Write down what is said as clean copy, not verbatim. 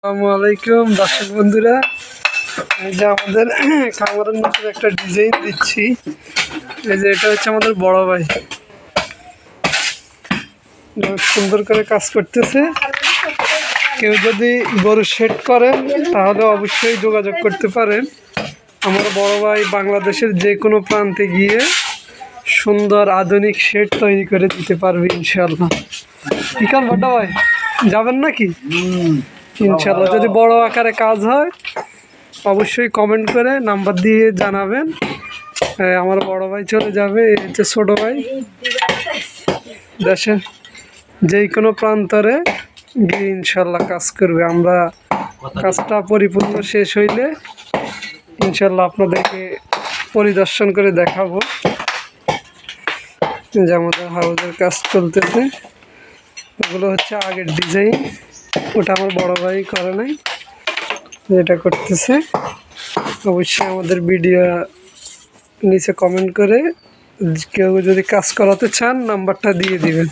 আসসালামু আলাইকুম দর্শক বন্ধুরা, এই যে আমাদের খামারের নতুন একটা ডিজাইন দিচ্ছি। এই যে এটা হচ্ছে আমাদের বড় ভাই, সুন্দর করে কাজ করতেছে। কেউ যদি গরু শেড করেন তাহলে অবশ্যই যোগাযোগ করতে পারেন। আমার বড় ভাই বাংলাদেশের যে কোনো প্রান্তে গিয়ে সুন্দর আধুনিক শেড তৈরি করে দিতে পারবে ইনশাল্লাহ। বিকাল বড় ভাই যাবেন নাকি? ইনশাল্লাহ যদি বড় আকারে কাজ হয় অবশ্যই কমেন্ট করে নাম্বার দিয়ে জানাবেন। আমার বড় ভাই চলে যাবে, এই হচ্ছে ছোট ভাই, দেশের যে কোনো প্রান্তরে গিয়ে ইনশাল্লাহ কাজ করবে। আমরা কাজটা পরিপূর্ণ শেষ হইলে ইনশাল্লাহ আপনাদেরকে পরিদর্শন করে দেখাবো যে আমাদের হাউসের কাজ চলতেছে। এগুলো হচ্ছে আগের ডিজাইন, ওটা আমার বড় ভাই করে নাই, যেটা করতেছে। অবশ্যই আমাদের ভিডিও নিচে কমেন্ট করে কেউ যদি কাজ করাতে চান নাম্বারটা দিয়ে দিবেন।